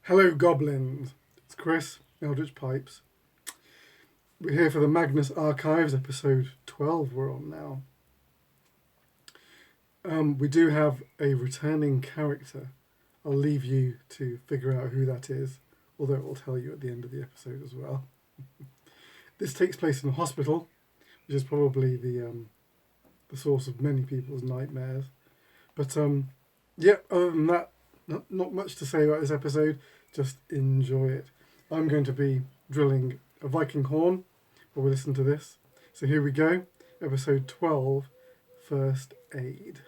Hello, goblins. It's Chris, Eldritch Pipes. We're here for the Magnus Archives, episode 12 we're on now. We do have a returning character. I'll leave you to figure out who that is, although it will tell you at the end of the episode as well. This takes place in a hospital, which is probably the source of many people's nightmares. But other than that, not much to say about this episode. Just enjoy it. I'm going to be drilling a Viking horn while we listen to this. So here we go. Episode 12, First Aid.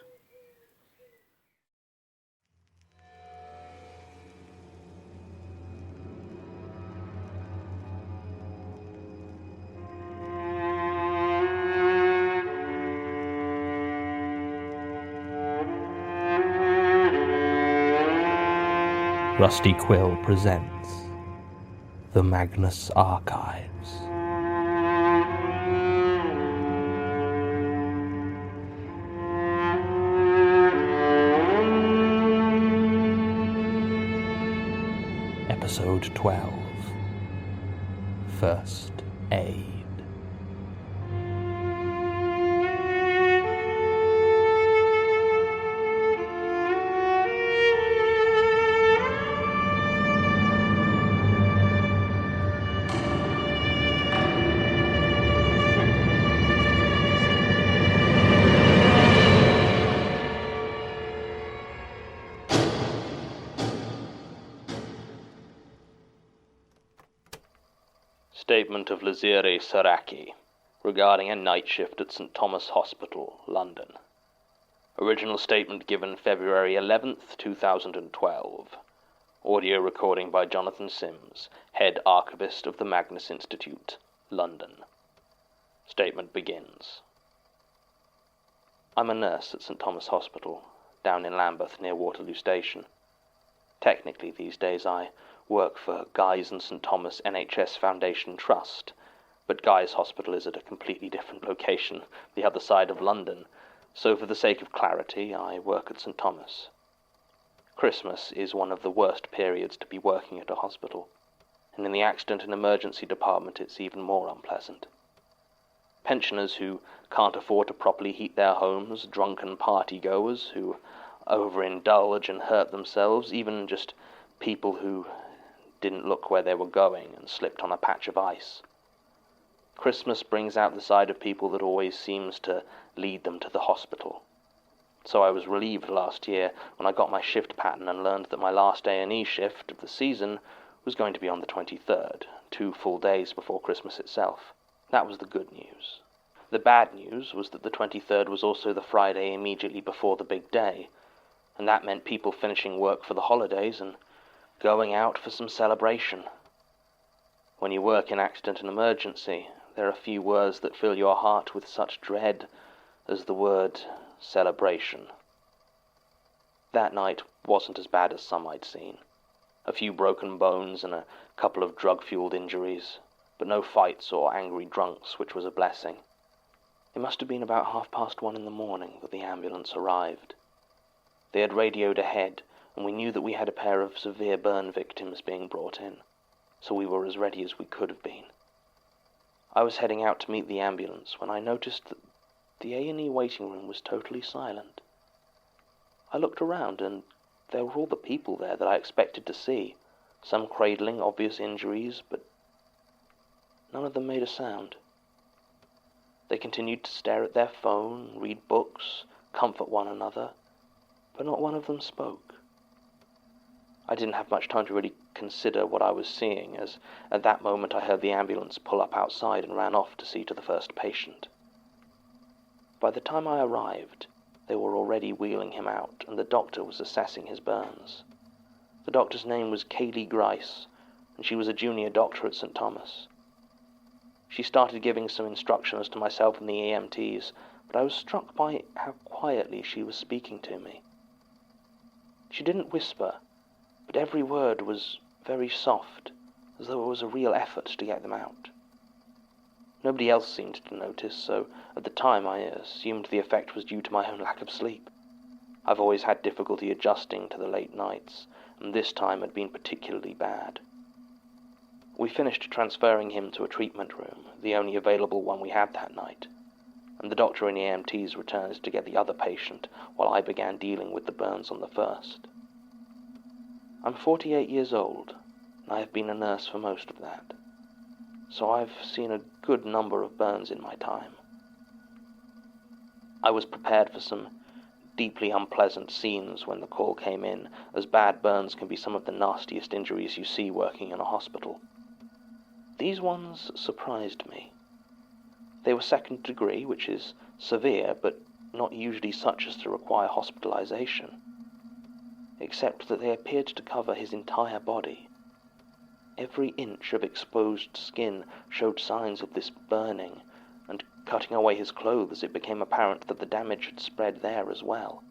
Rusty Quill presents The Magnus Archives. Episode 12, First Aid. Statement of Lazire Saraki regarding a night shift at St. Thomas Hospital, London. Original statement given February 11th, 2012. Audio recording by Jonathan Sims, Head Archivist of the Magnus Institute, London. Statement begins. I'm a nurse at St. Thomas Hospital, down in Lambeth near Waterloo Station. Technically these days I work for Guy's and St. Thomas NHS Foundation Trust, but Guy's Hospital is at a completely different location, the other side of London, so for the sake of clarity, I work at St. Thomas. Christmas is one of the worst periods to be working at a hospital, and in the accident and emergency department it's even more unpleasant. Pensioners who can't afford to properly heat their homes, drunken party-goers who overindulge and hurt themselves, even just people who didn't look where they were going and slipped on a patch of ice. Christmas brings out the side of people that always seems to lead them to the hospital. So I was relieved last year when I got my shift pattern and learned that my last A&E shift of the season was going to be on the 23rd, 2 full days before Christmas itself. That was the good news. The bad news was that the 23rd was also the Friday immediately before the big day, and that meant people finishing work for the holidays and going out for some celebration. When you work in accident and emergency, there are few words that fill your heart with such dread as the word celebration. That night wasn't as bad as some I'd seen. A few broken bones and a couple of drug-fueled injuries, but no fights or angry drunks, which was a blessing. It must have been about 1:30 in the morning that the ambulance arrived. They had radioed ahead, and we knew that we had a pair of severe burn victims being brought in, so we were as ready as we could have been. I was heading out to meet the ambulance when I noticed that the A&E waiting room was totally silent. I looked around, and there were all the people there that I expected to see, some cradling obvious injuries, but none of them made a sound. They continued to stare at their phone, read books, comfort one another, but not one of them spoke. I didn't have much time to really consider what I was seeing, as at that moment I heard the ambulance pull up outside and ran off to see to the first patient. By the time I arrived, they were already wheeling him out, and the doctor was assessing his burns. The doctor's name was Kaylee Grice, and she was a junior doctor at St. Thomas. She started giving some instructions to myself and the EMTs, but I was struck by how quietly she was speaking to me. She didn't whisper, but every word was very soft, as though it was a real effort to get them out. Nobody else seemed to notice, so at the time I assumed the effect was due to my own lack of sleep. I've always had difficulty adjusting to the late nights, and this time had been particularly bad. We finished transferring him to a treatment room, the only available one we had that night, and the doctor and EMTs returned to get the other patient while I began dealing with the burns on the first. I'm 48 years old, and I have been a nurse for most of that, so I've seen a good number of burns in my time. I was prepared for some deeply unpleasant scenes when the call came in, as bad burns can be some of the nastiest injuries you see working in a hospital. These ones surprised me. They were second degree, which is severe, but not usually such as to require hospitalization, except that they appeared to cover his entire body. Every inch of exposed skin showed signs of this burning, and cutting away his clothes it became apparent that the damage had spread there as well.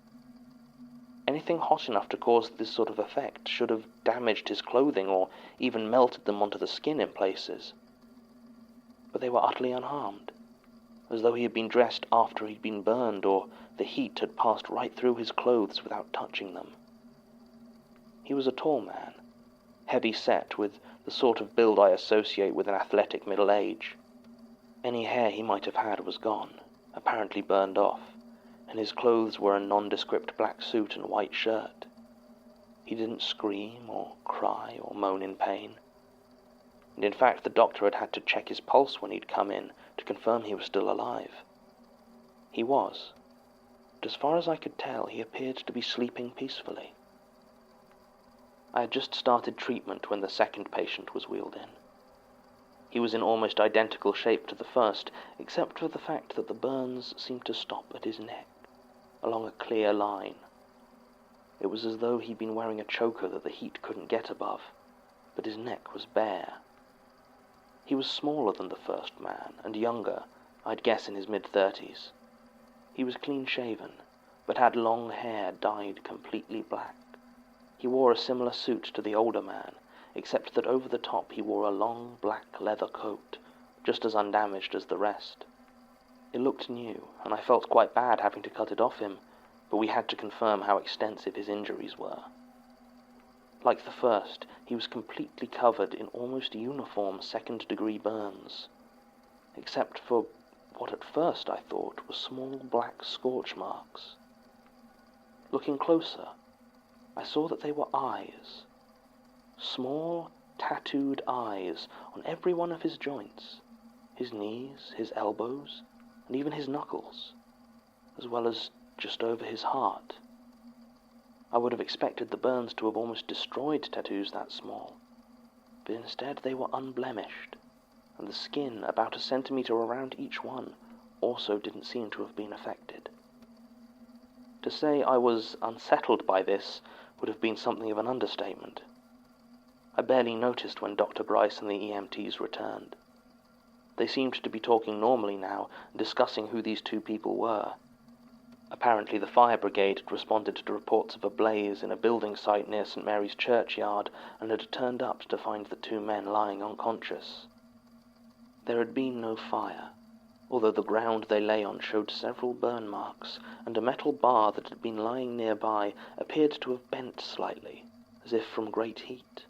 Anything hot enough to cause this sort of effect should have damaged his clothing or even melted them onto the skin in places. But they were utterly unharmed, as though he had been dressed after he'd been burned, or the heat had passed right through his clothes without touching them. He was a tall man, heavy-set, with the sort of build I associate with an athletic middle age. Any hair he might have had was gone, apparently burned off, and his clothes were a nondescript black suit and white shirt. He didn't scream or cry or moan in pain, and in fact the doctor had had to check his pulse when he'd come in to confirm he was still alive. He was, but as far as I could tell, he appeared to be sleeping peacefully. I had just started treatment when the second patient was wheeled in. He was in almost identical shape to the first, except for the fact that the burns seemed to stop at his neck, along a clear line. It was as though he'd been wearing a choker that the heat couldn't get above, but his neck was bare. He was smaller than the first man, and younger, I'd guess in his mid-30s. He was clean-shaven, but had long hair dyed completely black. He wore a similar suit to the older man, except that over the top he wore a long black leather coat, just as undamaged as the rest. It looked new, and I felt quite bad having to cut it off him, but we had to confirm how extensive his injuries were. Like the first, he was completely covered in almost uniform second-degree burns, except for what at first I thought were small black scorch marks. Looking closer, I saw that they were eyes. Small, tattooed eyes on every one of his joints, his knees, his elbows, and even his knuckles, as well as just over his heart. I would have expected the burns to have almost destroyed tattoos that small, but instead they were unblemished, and the skin about a centimetre around each one also didn't seem to have been affected. To say I was unsettled by this would have been something of an understatement. I barely noticed when Dr. Grice and the EMTs returned. They seemed to be talking normally now, and discussing who these two people were. Apparently the fire brigade had responded to reports of a blaze in a building site near St. Mary's churchyard and had turned up to find the two men lying unconscious. There had been no fire, although the ground they lay on showed several burn marks, and a metal bar that had been lying nearby appeared to have bent slightly, as if from great heat.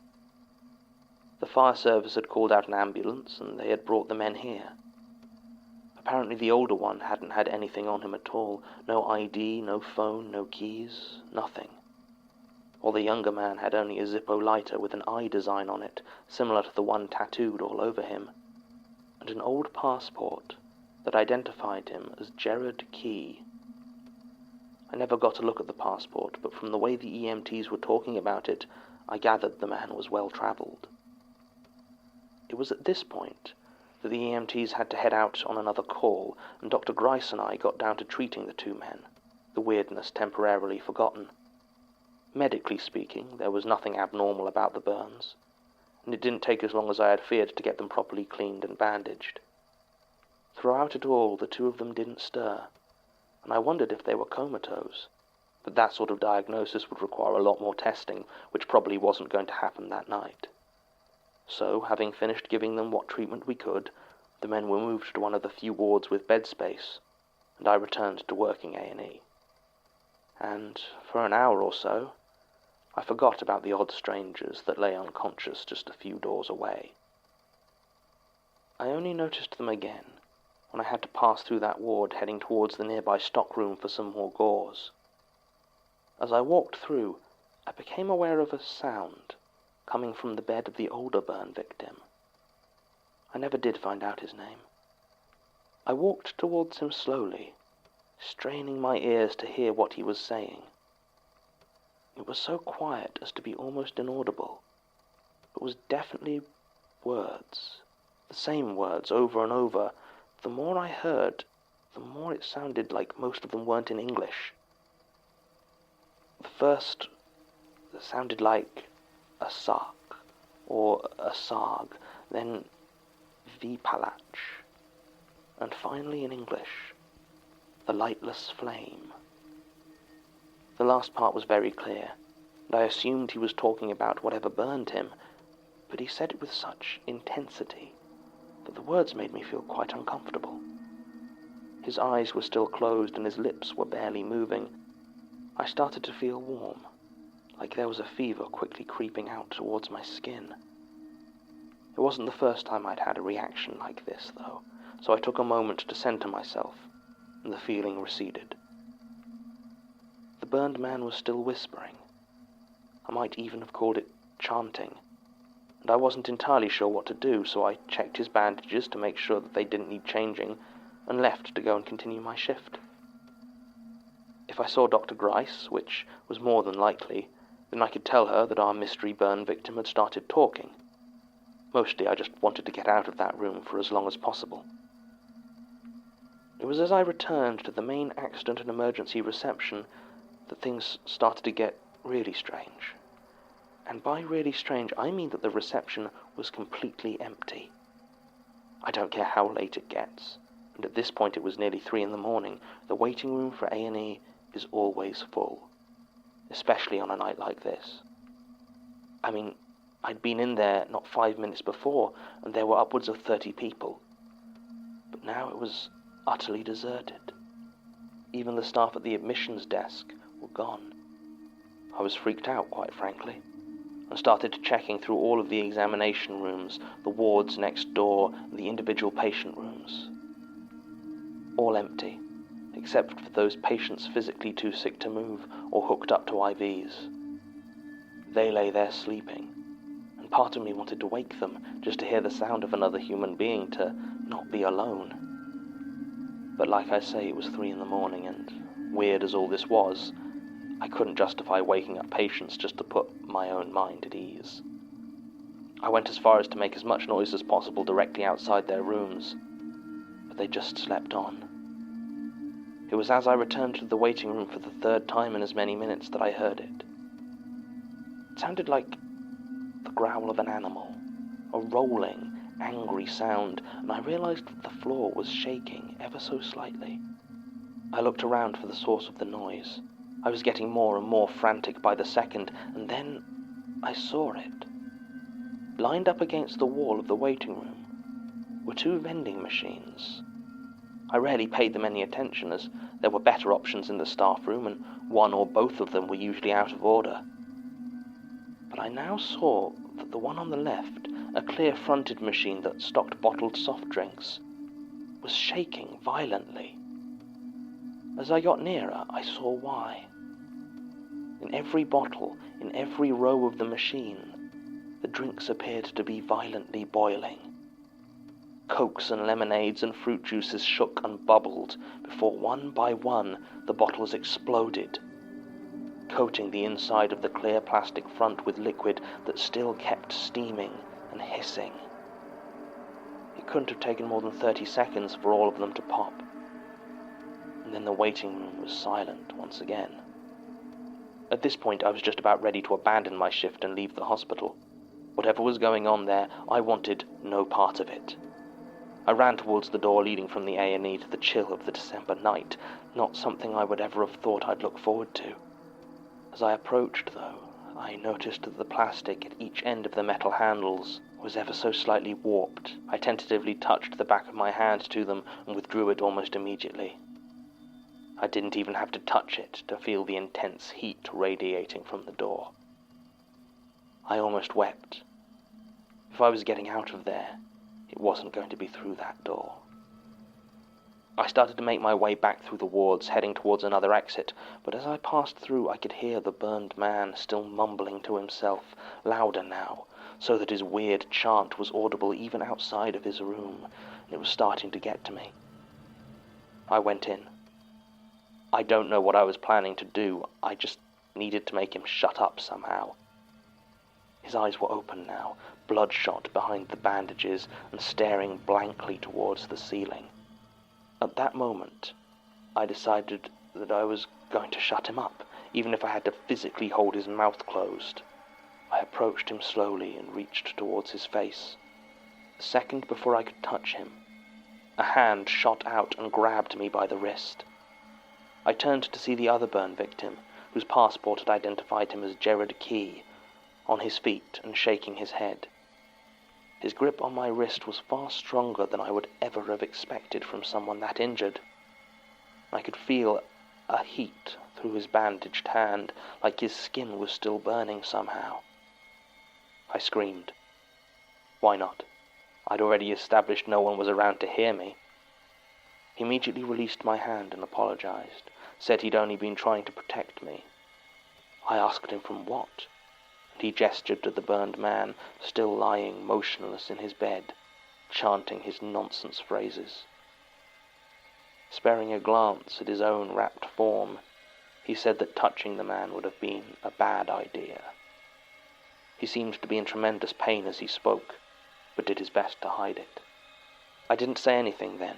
The fire service had called out an ambulance, and they had brought the men here. Apparently the older one hadn't had anything on him at all, no ID, no phone, no keys, nothing. While the younger man had only a Zippo lighter with an eye design on it, similar to the one tattooed all over him, and an old passport that identified him as Gerard Key. I never got to look at the passport, but from the way the EMTs were talking about it, I gathered the man was well-travelled. It was at this point that the EMTs had to head out on another call, and Dr. Grice and I got down to treating the two men, the weirdness temporarily forgotten. Medically speaking, there was nothing abnormal about the burns, and it didn't take as long as I had feared to get them properly cleaned and bandaged. Throughout it all, the two of them didn't stir, and I wondered if they were comatose, but that sort of diagnosis would require a lot more testing, which probably wasn't going to happen that night. So, having finished giving them what treatment we could, the men were moved to one of the few wards with bed space, and I returned to working A&E. And, for an hour or so, I forgot about the odd strangers that lay unconscious just a few doors away. I only noticed them again when I had to pass through that ward heading towards the nearby stockroom for some more gauze. As I walked through, I became aware of a sound coming from the bed of the older burn victim. I never did find out his name. I walked towards him slowly, straining my ears to hear what he was saying. It was so quiet as to be almost inaudible. It was definitely words, the same words over and over. The more I heard, the more it sounded like most of them weren't in English. The first sounded like a sark or a sarg, then vipalach, and finally in English, the lightless flame. The last part was very clear, and I assumed he was talking about whatever burned him, but he said it with such intensity that the words made me feel quite uncomfortable. His eyes were still closed and his lips were barely moving. I started to feel warm, like there was a fever quickly creeping out towards my skin. It wasn't the first time I'd had a reaction like this, though, so I took a moment to center myself, and the feeling receded. The burned man was still whispering. I might even have called it chanting, and I wasn't entirely sure what to do, so I checked his bandages to make sure that they didn't need changing, and left to go and continue my shift. If I saw Dr. Grice, which was more than likely, then I could tell her that our mystery burn victim had started talking. Mostly I just wanted to get out of that room for as long as possible. It was as I returned to the main accident and emergency reception that things started to get really strange. And by really strange, I mean that the reception was completely empty. I don't care how late it gets, and at this point it was nearly 3 a.m, the waiting room for A&E is always full, especially on a night like this. I mean, I'd been in there not 5 minutes before, and there were upwards of 30 people. But now it was utterly deserted. Even the staff at the admissions desk were gone. I was freaked out, quite frankly, and started checking through all of the examination rooms, the wards next door, and the individual patient rooms. All empty, except for those patients physically too sick to move or hooked up to IVs. They lay there sleeping, and part of me wanted to wake them just to hear the sound of another human being, to not be alone. But like I say, it was 3 a.m, and weird as all this was, I couldn't justify waking up patients just to put my own mind at ease. I went as far as to make as much noise as possible directly outside their rooms, but they just slept on. It was as I returned to the waiting room for the 3rd time in as many minutes that I heard it. It sounded like the growl of an animal, a rolling, angry sound, and I realized that the floor was shaking ever so slightly. I looked around for the source of the noise. I was getting more and more frantic by the second, and then I saw it. Lined up against the wall of the waiting room were 2 vending machines. I rarely paid them any attention, as there were better options in the staff room, and one or both of them were usually out of order. But I now saw that the one on the left, a clear-fronted machine that stocked bottled soft drinks, was shaking violently. As I got nearer, I saw why. In every bottle, in every row of the machine, the drinks appeared to be violently boiling. Cokes and lemonades and fruit juices shook and bubbled before one by one the bottles exploded, coating the inside of the clear plastic front with liquid that still kept steaming and hissing. It couldn't have taken more than 30 seconds for all of them to pop. And then the waiting room was silent once again. At this point, I was just about ready to abandon my shift and leave the hospital. Whatever was going on there, I wanted no part of it. I ran towards the door leading from the A&E to the chill of the December night, not something I would ever have thought I'd look forward to. As I approached, though, I noticed that the plastic at each end of the metal handles was ever so slightly warped. I tentatively touched the back of my hand to them and withdrew it almost immediately. I didn't even have to touch it to feel the intense heat radiating from the door. I almost wept. If I was getting out of there, it wasn't going to be through that door. I started to make my way back through the wards, heading towards another exit, but as I passed through I could hear the burned man still mumbling to himself, louder now, so that his weird chant was audible even outside of his room, and it was starting to get to me. I went in. I don't know what I was planning to do, I just needed to make him shut up somehow. His eyes were open now, bloodshot behind the bandages and staring blankly towards the ceiling. At that moment, I decided that I was going to shut him up, even if I had to physically hold his mouth closed. I approached him slowly and reached towards his face. A second before I could touch him, a hand shot out and grabbed me by the wrist. I turned to see the other burn victim, whose passport had identified him as Jared Key, on his feet and shaking his head. His grip on my wrist was far stronger than I would ever have expected from someone that injured. I could feel a heat through his bandaged hand, like his skin was still burning somehow. I screamed. Why not? I'd already established no one was around to hear me. He immediately released my hand and apologized, said he'd only been trying to protect me. I asked him from what? And he gestured to the burned man, still lying motionless in his bed, chanting his nonsense phrases. Sparing a glance at his own wrapped form, he said that touching the man would have been a bad idea. He seemed to be in tremendous pain as he spoke, but did his best to hide it. I didn't say anything then.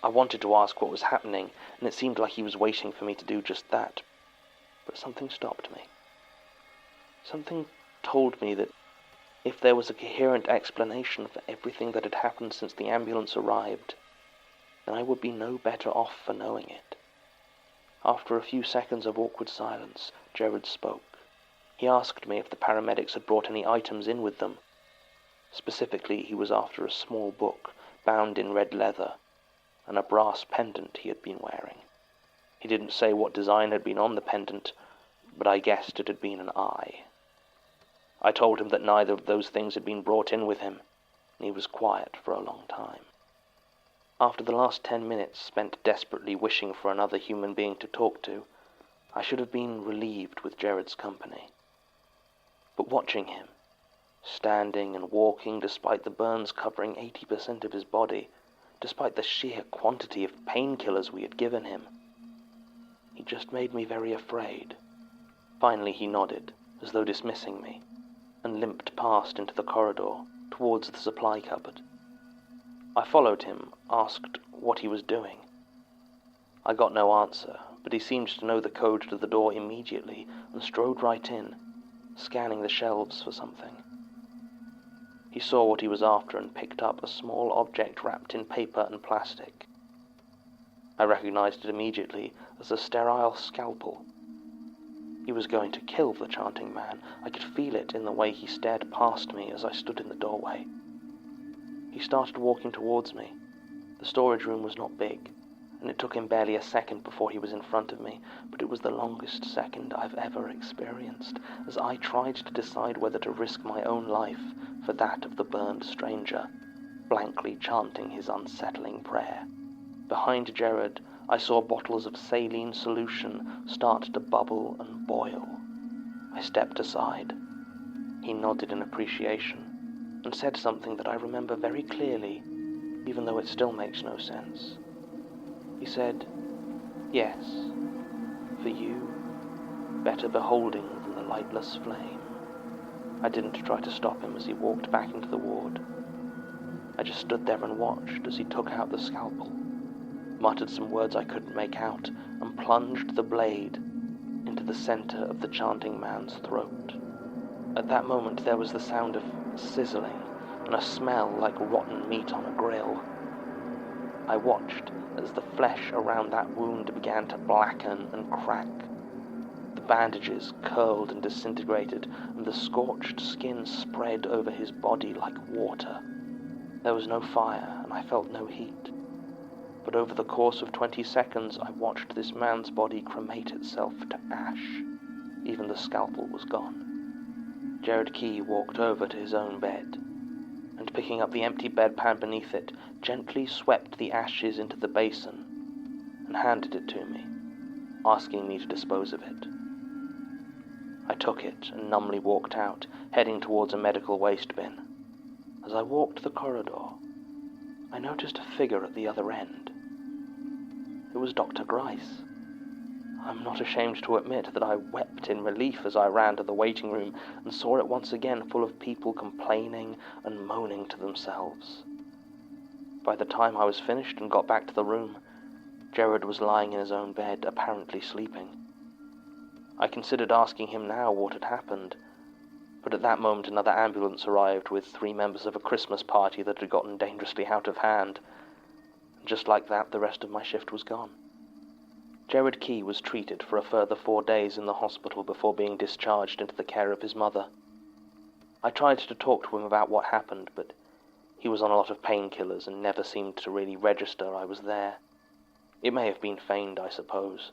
I wanted to ask what was happening, and it seemed like he was waiting for me to do just that, but something stopped me. Something told me that if there was a coherent explanation for everything that had happened since the ambulance arrived, then I would be no better off for knowing it. After a few seconds of awkward silence, Jared spoke. He asked me if the paramedics had brought any items in with them. Specifically, he was after a small book bound in red leather and a brass pendant he had been wearing. He didn't say what design had been on the pendant, but I guessed it had been an eye. I told him that neither of those things had been brought in with him, and he was quiet for a long time. After the last 10 minutes spent desperately wishing for another human being to talk to, I should have been relieved with Jared's company. But watching him, standing and walking despite the burns covering 80% of his body, despite the sheer quantity of painkillers we had given him, he just made me very afraid. Finally he nodded, as though dismissing me, and limped past into the corridor, towards the supply cupboard. I followed him, asked what he was doing. I got no answer, but he seemed to know the code to the door immediately, and strode right in, scanning the shelves for something. He saw what he was after and picked up a small object wrapped in paper and plastic. I recognized it immediately as a sterile scalpel. He was going to kill the chanting man. I could feel it in the way he stared past me as I stood in the doorway. He started walking towards me. The storage room was not big, and it took him barely a second before he was in front of me, but it was the longest second I've ever experienced, as I tried to decide whether to risk my own life for that of the burned stranger, blankly chanting his unsettling prayer. Behind Jared, I saw bottles of saline solution start to bubble and boil. I stepped aside. He nodded in appreciation and said something that I remember very clearly, even though it still makes no sense. He said, "Yes, for you, better beholding than the lightless flame." I didn't try to stop him as he walked back into the ward. I just stood there and watched as he took out the scalpel, muttered some words I couldn't make out, and plunged the blade into the center of the chanting man's throat. At that moment there was the sound of sizzling and a smell like rotten meat on a grill. I watched as the flesh around that wound began to blacken and crack. The bandages curled and disintegrated, and the scorched skin spread over his body like water. There was no fire, and I felt no heat. But over the course of 20 seconds, I watched this man's body cremate itself to ash. Even the scalpel was gone. Jared Key walked over to his own bed, and picking up the empty bedpan beneath it, gently swept the ashes into the basin and handed it to me, asking me to dispose of it. I took it and numbly walked out, heading towards a medical waste bin. As I walked the corridor, I noticed a figure at the other end. It was Dr. Grice. I'm not ashamed to admit that I wept in relief as I ran to the waiting room and saw it once again full of people complaining and moaning to themselves. By the time I was finished and got back to the room, Jared was lying in his own bed, apparently sleeping. I considered asking him now what had happened, but at that moment another ambulance arrived with 3 members of a Christmas party that had gotten dangerously out of hand. Just like that, the rest of my shift was gone. Jared Key was treated for a further 4 days in the hospital before being discharged into the care of his mother. I tried to talk to him about what happened, but he was on a lot of painkillers and never seemed to really register I was there. It may have been feigned, I suppose,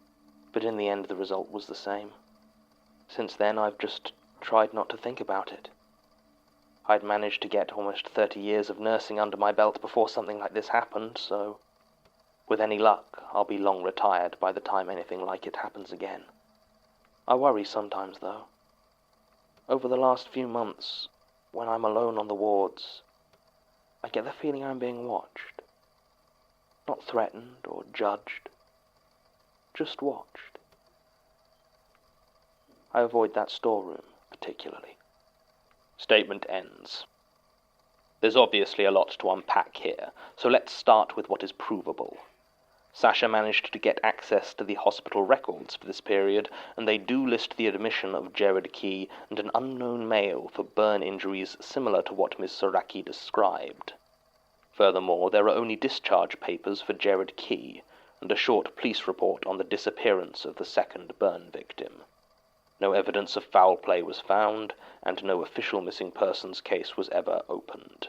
but in the end the result was the same. Since then I've just tried not to think about it. I'd managed to get almost 30 years of nursing under my belt before something like this happened, so with any luck, I'll be long retired by the time anything like it happens again. I worry sometimes, though. Over the last few months, when I'm alone on the wards, I get the feeling I'm being watched. Not threatened or judged, just watched. I avoid that storeroom, particularly. Statement ends. There's obviously a lot to unpack here, so let's start with what is provable. Sasha managed to get access to the hospital records for this period, and they do list the admission of Jared Key and an unknown male for burn injuries similar to what Ms. Saraki described. Furthermore, there are only discharge papers for Jared Key, and a short police report on the disappearance of the second burn victim. No evidence of foul play was found, and no official missing persons case was ever opened.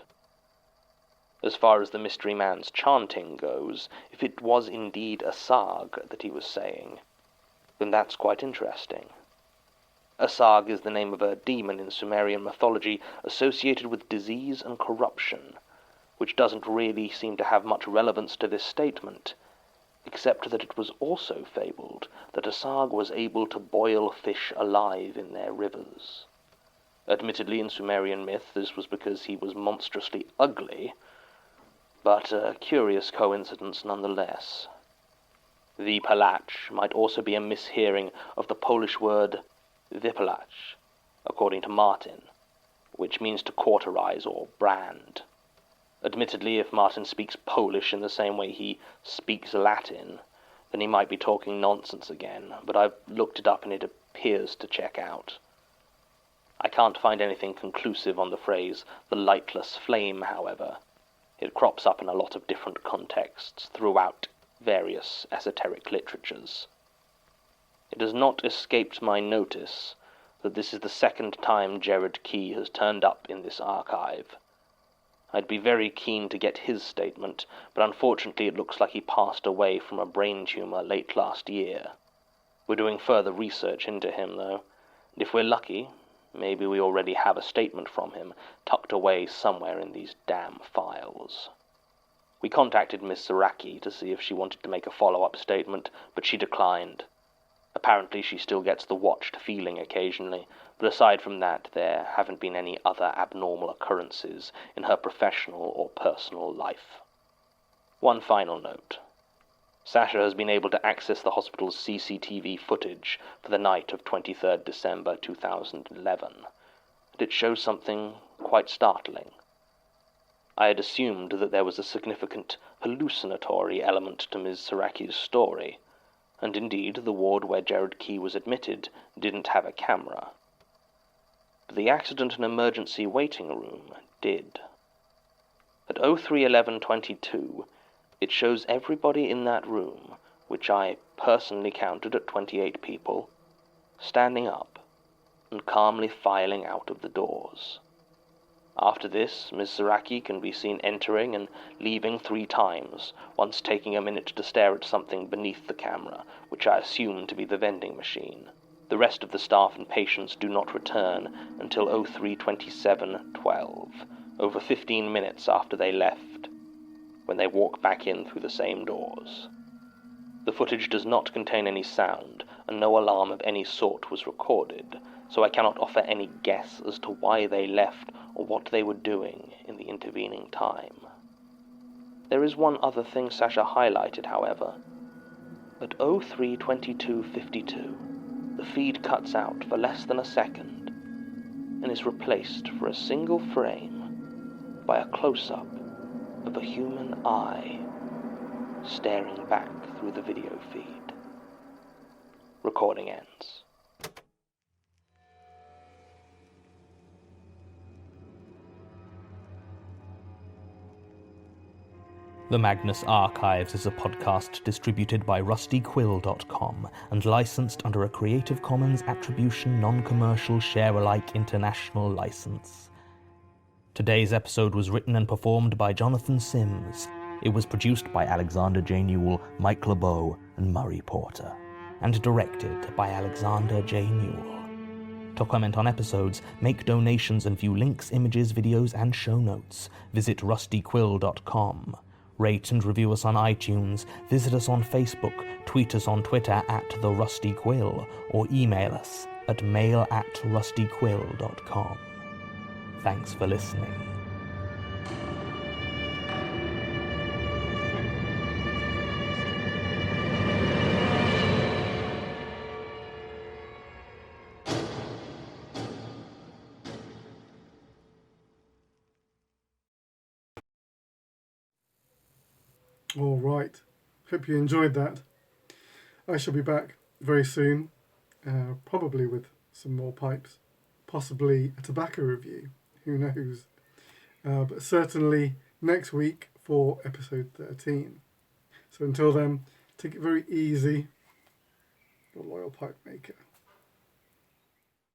As far as the mystery man's chanting goes, if it was indeed a Sarg that he was saying, then that's quite interesting. A Sarg is the name of a demon in Sumerian mythology associated with disease and corruption, which doesn't really seem to have much relevance to this statement, except that it was also fabled that a Sarg was able to boil fish alive in their rivers. Admittedly, in Sumerian myth, this was because he was monstrously ugly, but a curious coincidence nonetheless. Vipalach might also be a mishearing of the Polish word vypalach, according to Martin, which means to cauterize or brand. Admittedly, if Martin speaks Polish in the same way he speaks Latin, then he might be talking nonsense again, but I've looked it up and it appears to check out. I can't find anything conclusive on the phrase the lightless flame, however. It crops up in a lot of different contexts throughout various esoteric literatures. It has not escaped my notice that this is the second time Jared Key has turned up in this archive. I'd be very keen to get his statement, but unfortunately it looks like he passed away from a brain tumor late last year. We're doing further research into him, though, and if we're lucky, maybe we already have a statement from him tucked away somewhere in these damn files. We contacted Miss Saraki to see if she wanted to make a follow-up statement, but she declined. Apparently she still gets the watched feeling occasionally, but aside from that, there haven't been any other abnormal occurrences in her professional or personal life. One final note. Sasha has been able to access the hospital's CCTV footage for the night of 23rd December 2011, and it shows something quite startling. I had assumed that there was a significant hallucinatory element to Ms. Saraki's story, and indeed the ward where Jared Key was admitted didn't have a camera. But the accident and emergency waiting room did. At 03:11:22, it shows everybody in that room, which I personally counted at 28 people, standing up and calmly filing out of the doors. After this, Ms. Saraki can be seen entering and leaving 3 times, once taking a minute to stare at something beneath the camera, which I assume to be the vending machine. The rest of the staff and patients do not return until 03:27:12, over 15 minutes after they left, when they walk back in through the same doors. The footage does not contain any sound, and no alarm of any sort was recorded, so I cannot offer any guess as to why they left or what they were doing in the intervening time. There is one other thing Sasha highlighted, however. At 03:22:52, the feed cuts out for less than a second, and is replaced for a single frame by a close-up of a human eye staring back through the video feed. Recording ends. The Magnus Archives is a podcast distributed by rustyquill.com and licensed under a Creative Commons Attribution Non-Commercial Share-alike International license. Today's episode was written and performed by Jonathan Sims. It was produced by Alexander J. Newell, Mike LeBeau, and Murray Porter, and directed by Alexander J. Newell. To comment on episodes, make donations and view links, images, videos, and show notes, visit rustyquill.com. Rate and review us on iTunes, visit us on Facebook, tweet us on Twitter @TheRustyQuill, or email us at mail@rustyquill.com. Thanks for listening. All right. Hope you enjoyed that. I shall be back very soon, probably with some more pipes, possibly a tobacco review. Who knows? But certainly next week for episode 13. So until then, take it very easy. Your loyal pipe maker.